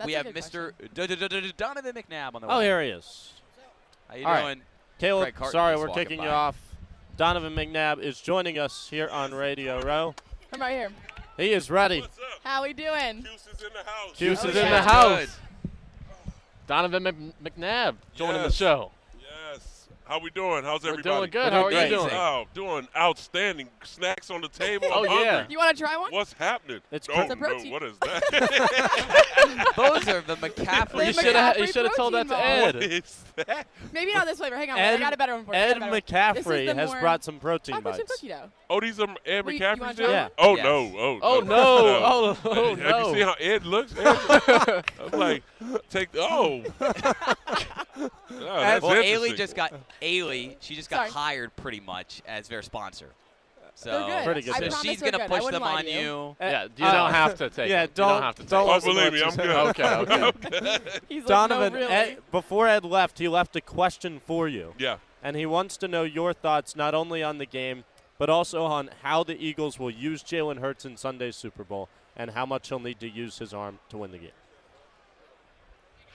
We have Mr. Donovan McNabb on the way. Oh, here he is. How you All doing? right. Caleb, Craig sorry is we're walking kicking by. you off. Donovan McNabb is joining us here on Radio Row. I'm right here. He is ready. What's up? How we doing? Cuse is in the house. Cuse Oh, is yeah. in the Good. house. Donovan McNabb joining the Yes. show. Yes. How we doing? How's We're everybody? doing good. We're How are doing you great. doing? Oh, doing outstanding. Snacks on the table. Oh, I'm yeah. hungry. You want to try one? What's happening? It's oh, It's a no, protein. what is that? Those are the McCaffrey. You Flavor should have. McCaffrey You should have told that to protein What Ed. is that? Maybe not this flavor. Hang on. Ed- I got a better one for you. I Ed got a better one. This McCaffrey is the has more brought some protein chocolate chip bites. cookie dough. Oh, these are Ed Well, you McCaffrey's wanna deal? try Yeah. one? Oh, Yes. no. Oh, Oh no. no! Oh Have no! you seen how Ed looks? I'm like, oh. That's Well, interesting. Ailey, she just got Sorry. hired pretty much as their sponsor. So, They're good. Pretty good. I So promise she's they're going to good. I push wouldn't them lie on to you. Yeah, you don't have to take yeah, it. don't- You don't have to take don't Oh, it. listen believe me, to I'm what good. you say. Okay. He's Donovan, like, no, really. Ed, before Ed left, he left a question for you. Yeah. And he wants to know your thoughts not only on the game, but also on how the Eagles will use Jalen Hurts in Sunday's Super Bowl and how much he'll need to use his arm to win the game.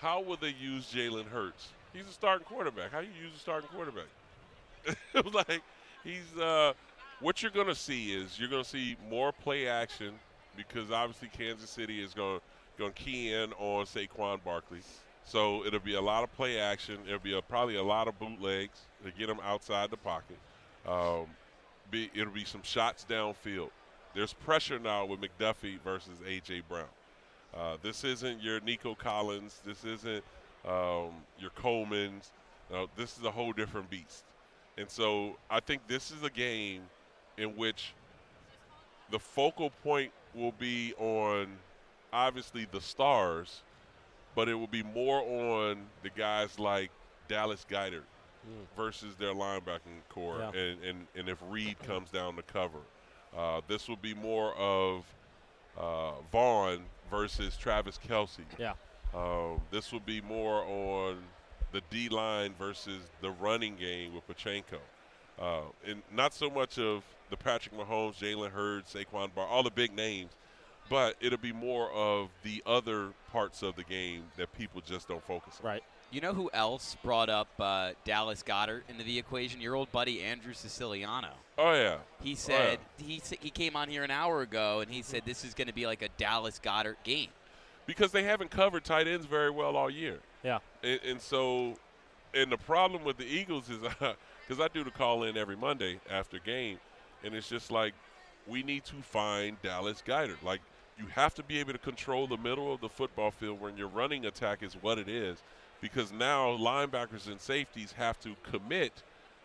How will they use Jalen Hurts? He's a starting quarterback. How do you use a starting quarterback? Like, he's what you're going to see is you're going to see more play action because obviously Kansas City is going to key in on Saquon Barkley. So it'll be a lot of play action. It'll be probably a lot of bootlegs to get him outside the pocket. It'll be some shots downfield. There's pressure now with McDuffie versus A.J. Brown. This isn't your Nico Collins. This isn't your Coleman's. This is a whole different beast. And so I think this is a game in which the focal point will be on obviously the stars, but it will be more on the guys like Dallas Goedert versus their linebacking core, Yeah. and if Reed comes down to cover. This will be more of Vaughn versus Travis Kelce. Yeah. This will be more on the D-line versus the running game with Pachenko. And not so much of the Patrick Mahomes, Jalen Hurts, Saquon Barkley, all the big names, but it'll be more of the other parts of the game that people just don't focus on. Right. You know who else brought up Dallas Goedert into the equation? Your old buddy Andrew Siciliano. Oh, yeah. He said he came on here an hour ago and he said this is going to be like a Dallas Goedert game. Because they haven't covered tight ends very well all year. Yeah. And so the problem with the Eagles is because I do the call in every Monday after game, and it's just like we need to find Dallas Goedert. Like, you have to be able to control the middle of the football field when your running attack is what it is, because now linebackers and safeties have to commit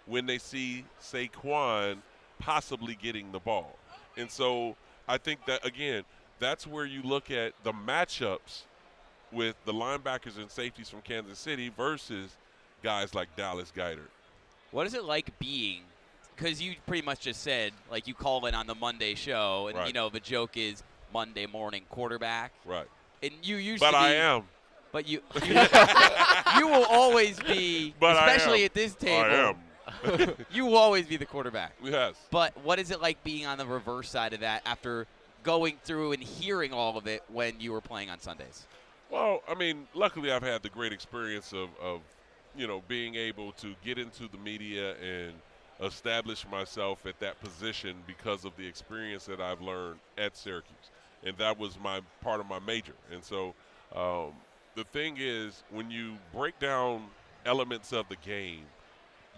when they see Saquon possibly getting the ball. And so I think that, again, that's where you look at the matchups with the linebackers and safeties from Kansas City versus guys like Dallas Goedert. What is it like being – because you pretty much just said, like, you call in on the Monday show, and, Right. you know, the joke is Monday morning quarterback. Right. And you used But to be – I am. But you will always be, But I especially am. at this table. I am. You will always be the quarterback. Yes. But what is it like being on the reverse side of that after going through and hearing all of it when you were playing on Sundays? Well, I mean, luckily I've had the great experience of being able to get into the media and establish myself at that position because of the experience that I've learned at Syracuse. And that was my part of my major. And so the thing is, when you break down elements of the game,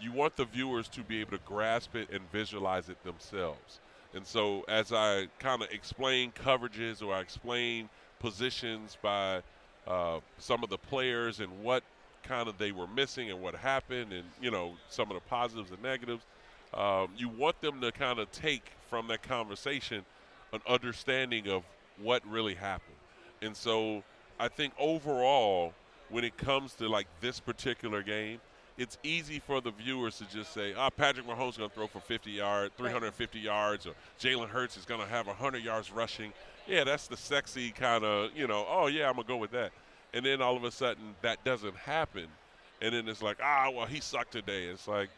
you want the viewers to be able to grasp it and visualize it themselves. And so as I kind of explain coverages or I explain positions by some of the players and what kind of they were missing and what happened and, some of the positives and negatives, you want them to kind of take from that conversation an understanding of what really happened. And so I think overall, when it comes to like this particular game, it's easy for the viewers to just say, Patrick Mahomes is going to throw for 50 yards, 350 yards, or Jalen Hurts is going to have 100 yards rushing. Yeah, that's the sexy kind of, oh, yeah, I'm going to go with that. And then all of a sudden that doesn't happen. And then it's like, well, he sucked today. It's like,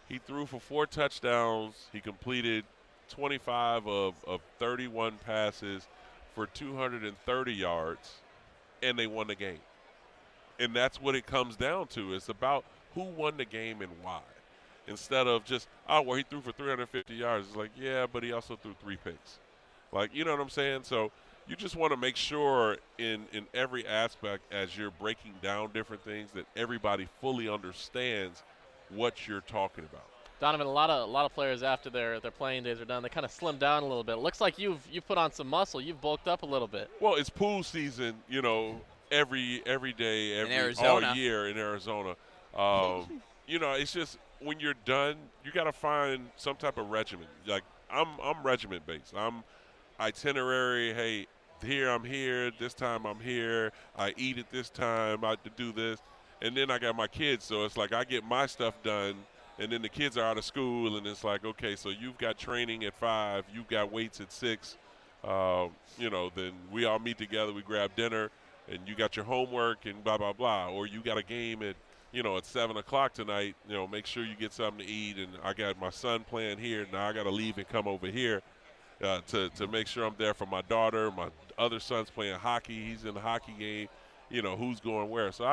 he threw for 4 touchdowns. He completed 25 of 31 passes for 230 yards, and they won the game. And that's what it comes down to. It's about who won the game and why. Instead of just, oh, well, he threw for 350 yards. It's like, yeah, but he also threw 3 picks. Like, you know what I'm saying? So you just want to make sure in every aspect as you're breaking down different things that everybody fully understands what you're talking about. Donovan, a lot of players after their playing days are done, they kind of slim down a little bit. It looks like you've put on some muscle. You've bulked up a little bit. Well, it's pool season, you know, every day, all year in Arizona. You know, it's just when you're done, you got to find some type of regimen. Like I'm regiment based. I'm itinerary. Hey, here I'm here. This time I'm here. I eat at this time. I do this, and then I got my kids, so it's like I get my stuff done. And then the kids are out of school, and it's like, okay, so you've got training at 5, you've got weights at 6. You know, then we all meet together, we grab dinner, and you got your homework and blah, blah, blah. Or you got a game at, you know, at 7 o'clock tonight, you know, make sure you get something to eat. And I got my son playing here. Now I got to leave and come over here to make sure I'm there for my daughter. My other son's playing hockey. He's in the hockey game. You know, who's going where. So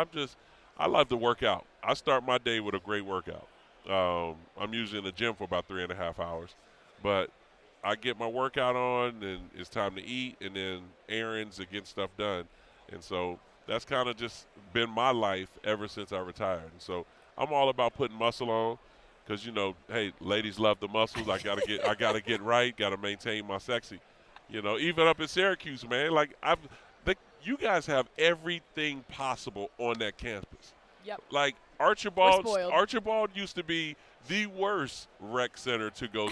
I love to work out. I start my day with a great workout. I'm usually in the gym for about 3.5 hours, but I get my workout on, and it's time to eat, and then errands to get stuff done. And so that's kind of just been my life ever since I retired. And so I'm all about putting muscle on, because, you know, hey, ladies love the muscles. I gotta get right, gotta maintain my sexy. You know, even up in Syracuse, man, like you guys have everything possible on that campus. Yep. Like Archibald used to be the worst rec center to go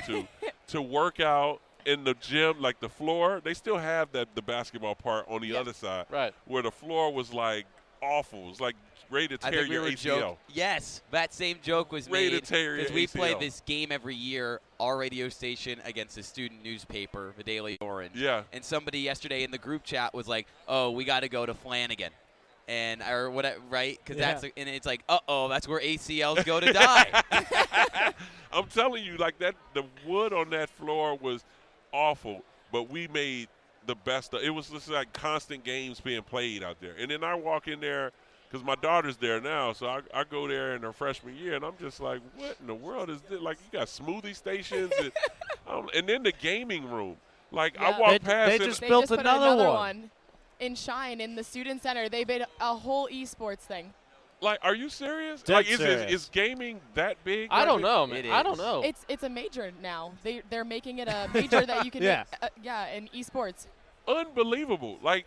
to work out in the gym, like the floor. They still have the basketball part on the other side, right, where the floor was like awful. It was like ready to tear your ACL. Yes, that same joke was ready made to tear your because we ACL. play this game every year, our radio station against the student newspaper, the Daily Orange. Yeah. And somebody yesterday in the group chat was like, "Oh, we got to go to Flanagan." And or whatever, right? Because and it's like, that's where ACLs go to die. I'm telling you, like that, the wood on that floor was awful, but we made the best of it. Was just like constant games being played out there. And then I walk in there because my daughter's there now, so I go there in her freshman year, and I'm just like, what in the world is this? Like, you got smoothie stations, and then the gaming room. Like, I walk past they it. just built put another one. In Shine, in the student center. They made a whole esports thing. Like, are you serious? Dead like, serious. Is gaming that big? I don't know, man. It I don't is. know. It's a major now. They're making it a major that you can Yeah. in esports. Unbelievable. Like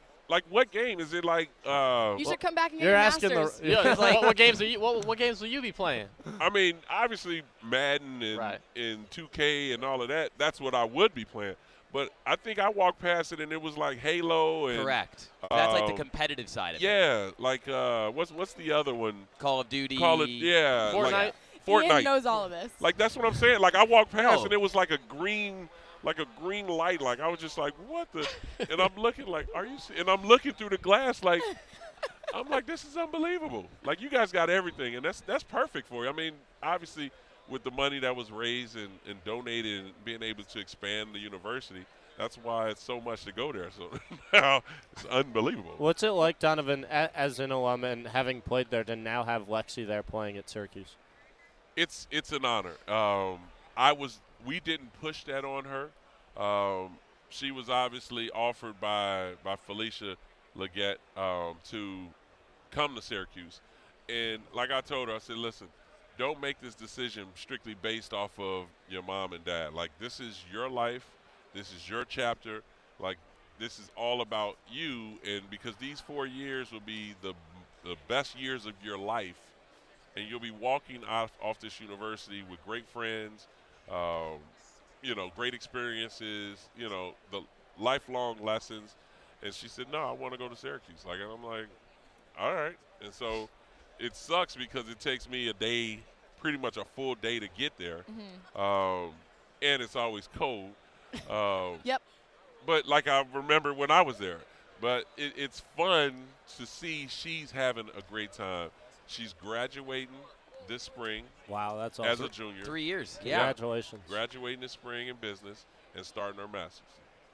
what game is it? Like, You should come back and get You're your asking masters. Yeah, what games are you? What games will you be playing? I mean, obviously Madden and 2K and all of that. That's what I would be playing. But I think I walked past it and it was like Halo and Correct. That's like the competitive side of it. yeah, like what's the other one? Call of Duty. Yeah, Fortnite? Like, Ian Fortnite. knows all of this. Like, that's what I'm saying. Like, I walked past No. and it was like a green light. Like, I was just like, what the? And I'm looking like, are you? And I'm looking through the glass like, I'm like, this is unbelievable. Like, you guys got everything, and that's perfect for you. I mean, obviously, with the money that was raised and donated and being able to expand the university, that's why it's so much to go there. So now it's unbelievable. What's it like, Donovan, as an alum and having played there, to now have Lexi there playing at Syracuse? It's an honor. We didn't push that on her. She was obviously offered by Felicia Leggett to come to Syracuse. And like I told her, I said, listen, don't make this decision strictly based off of your mom and dad. Like, this is your life. This is your chapter. Like, this is all about you. And because these 4 years will be the best years of your life, and you'll be walking off this university with great friends, great experiences, the lifelong lessons. And she said, no, I want to go to Syracuse. Like, and I'm like, all right. And so it sucks because it takes me a day, pretty much a full day to get there. Mm-hmm. And it's always cold. Yep. But like I remember when I was there. But it's fun to see she's having a great time. She's graduating this spring. Wow, that's awesome. As a junior. 3 years. Yeah. Congratulations. Graduating this spring in business and starting her master's.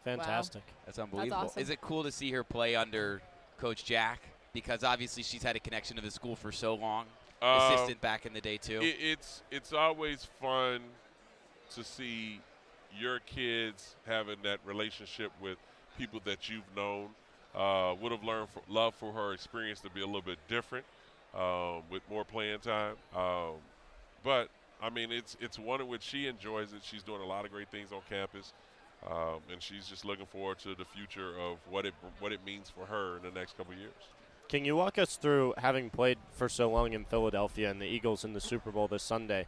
Fantastic. That's unbelievable. awesome. Is it cool to see her play under Coach Jack? Because obviously she's had a connection to the school for so long. Assistant back in the day too. It's always fun to see your kids having that relationship with people that you've known. Would have loved for her experience to be a little bit different with more playing time. But I mean, it's one in which she enjoys it. She's doing a lot of great things on campus, and she's just looking forward to the future of what it means for her in the next couple of years. Can you walk us through, having played for so long in Philadelphia and the Eagles in the Super Bowl this Sunday,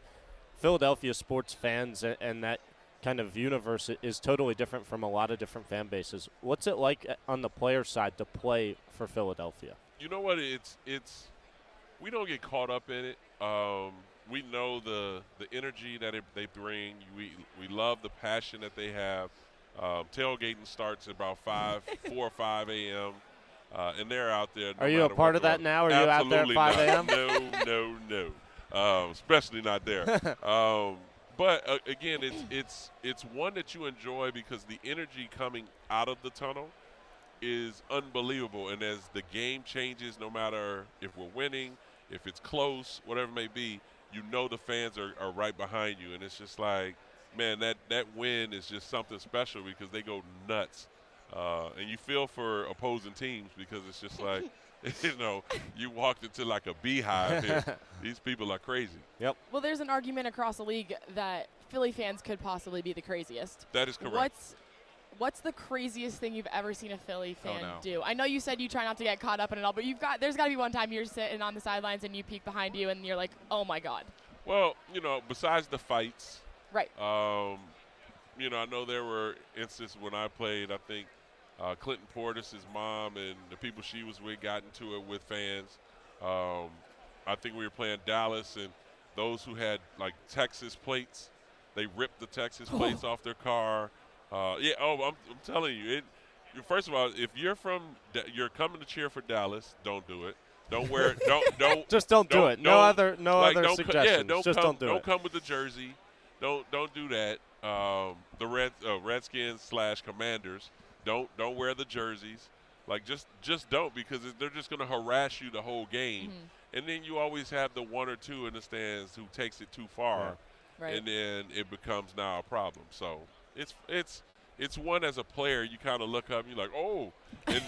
Philadelphia sports fans and that kind of universe is totally different from a lot of different fan bases. What's it like on the player side to play for Philadelphia? You know what? It's we don't get caught up in it. We know the energy that they bring. We love the passion that they have. Tailgating starts at about 4 or 5 a.m. And they're out there. Are you a part of that now? Are you out there at 5 a.m.? No. Especially not there. But again, it's one that you enjoy because the energy coming out of the tunnel is unbelievable. And as the game changes, no matter if we're winning, if it's close, whatever it may be, you know the fans are right behind you. And it's just like, man, that win is just something special because they go nuts. And you feel for opposing teams because it's just like, you walked into like a beehive here. These people are crazy. Yep. Well, there's an argument across the league that Philly fans could possibly be the craziest. That is correct. What's the craziest thing you've ever seen a Philly fan no. do? I know you said you try not to get caught up in it all, but there's got to be one time you're sitting on the sidelines and you peek behind you and you're like, oh my God. Well, besides the fights, Right. I know there were instances when I played, I think Clinton Portis, his mom, and the people she was with got into it with fans. I think we were playing Dallas, and those who had, like, Texas plates, they ripped the Texas plates off their car. I'm telling you. First of all, if you're coming to cheer for Dallas, don't do it. Don't wear it. Don't. Just don't do it. No other suggestions. Don't do it. Don't come with the jersey. Don't do that. The Redskins / Commanders. Don't wear the jerseys. Like just don't, because they're just going to harass you the whole game. Mm-hmm. And then you always have the one or two in the stands who takes it too far, right. And then it becomes now a problem. So it's one as a player you kind of look up and you're like, oh, and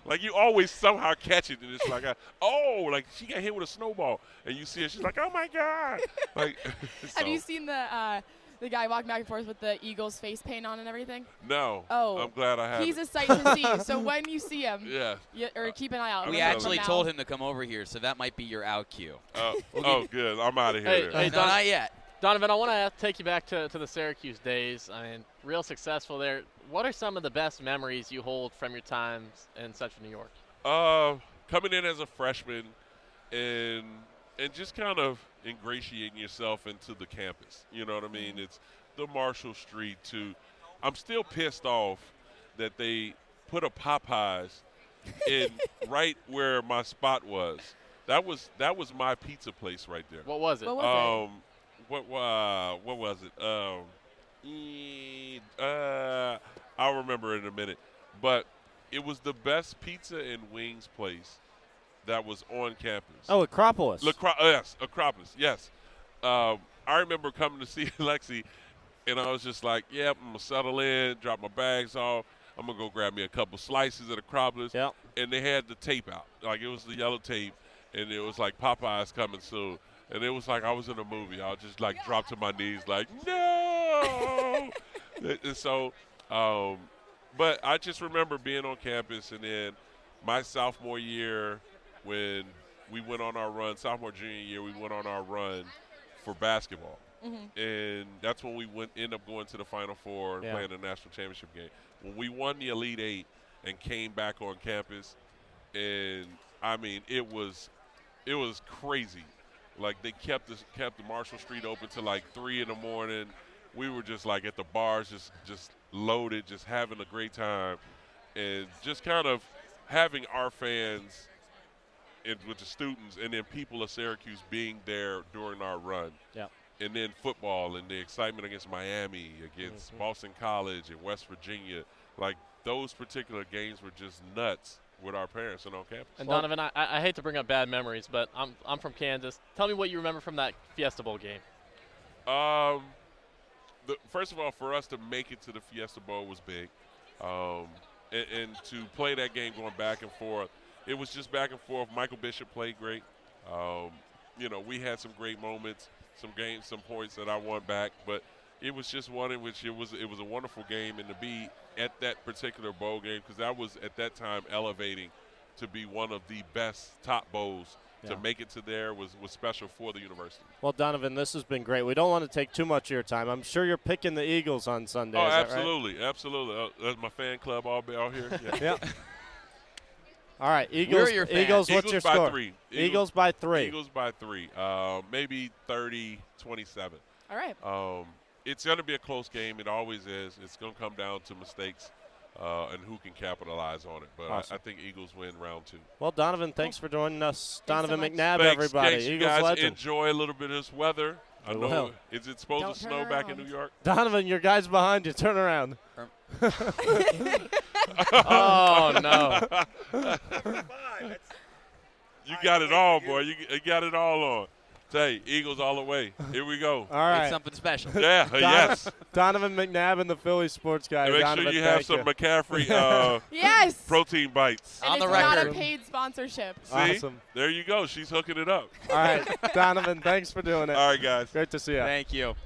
like you always somehow catch it, and it's like, like she got hit with a snowball, and you see it, she's like, oh my God. Like, Have you seen the guy walking back and forth with the Eagles face paint on and everything? No. Oh. I'm glad I haven't. He's a sight to see. So when you see him, keep an eye out. We actually told him to come over here, so that might be your out cue. Good. I'm out of here. Hey, no, not yet. Donovan, I want to take you back to the Syracuse days. I mean, real successful there. What are some of the best memories you hold from your times in Central New York? Coming in as a freshman and just kind of ingratiating yourself into the campus. You know what I mean? It's the Marshall Street I'm still pissed off that they put a Popeyes in right where my spot was. That was my pizza place right there. What was it? What was it? What was it? I'll remember in a minute. But it was the best pizza and wings place that was on campus. Oh, Acropolis. Yes, Acropolis, yes. I remember coming to see Lexi, and I was just like, yep, I'm going to settle in, drop my bags off. I'm going to go grab me a couple slices at Acropolis. Yep. And they had the tape out. Like, it was the yellow tape, and it was like Popeye's coming soon. And it was like I was in a movie. I was just like drop to my knees like, no! And so, but I just remember being on campus, and then my sophomore year when we went on our run, sophomore, junior year, we went on our run for basketball. Mm-hmm. And that's when we ended up going to the Final Four and playing the national championship game. When we won the Elite Eight and came back on campus, and, I mean, it was crazy. Like, they kept the Marshall Street open till like 3 in the morning. We were just like at the bars, just loaded, just having a great time, and just kind of having our fans with the students and then people of Syracuse being there during our run. Yeah. and then football and the excitement against Miami, against Boston College and West Virginia. Like, those particular games were just nuts with our parents and on campus. And Donovan, I hate to bring up bad memories, but I'm from Kansas. Tell me what you remember from that Fiesta Bowl game. First of all, for us to make it to the Fiesta Bowl was big. And to play that game going back and forth, it was just back and forth. Michael Bishop played great. We had some great moments, some points that I won back, but it was just one in which it was a wonderful game, and to be at that particular bowl game, because that was at that time elevating to be one of the best top bowls. Yeah. To make it to there was special for the university. Well, Donovan, this has been great. We don't want to take too much of your time. I'm sure you're picking the Eagles on Sunday. Oh, is absolutely, that right? Absolutely. That's my fan club all here. Yeah. Yeah. All right, Eagles. Eagles. What's your score? 3. Eagles by 3. Eagles by 3. Maybe 30-27. All right. It's going to be a close game. It always is. It's going to come down to mistakes and who can capitalize on it. But awesome. I think Eagles win round 2. Well, Donovan, thanks for joining us. Donovan so McNabb, thanks, everybody. Thanks, Eagles you guys legend. enjoy a little bit of this weather. I know. Will. Is it supposed to snow back in New York? Donovan, your guy's behind you. Turn around. Oh, no. You got it all, boy. You got it all on. Say, Eagles all the way. Here we go. All right. It's something special. Yeah, yes. Donovan McNabb and the Philly Sports Guy. And make Donovan, sure you have some McCaffrey yes. protein bites. And On the it's not record. a paid sponsorship. See? Awesome. There you go. She's hooking it up. All right, Donovan, thanks for doing it. All right, guys. Great to see you. Thank you.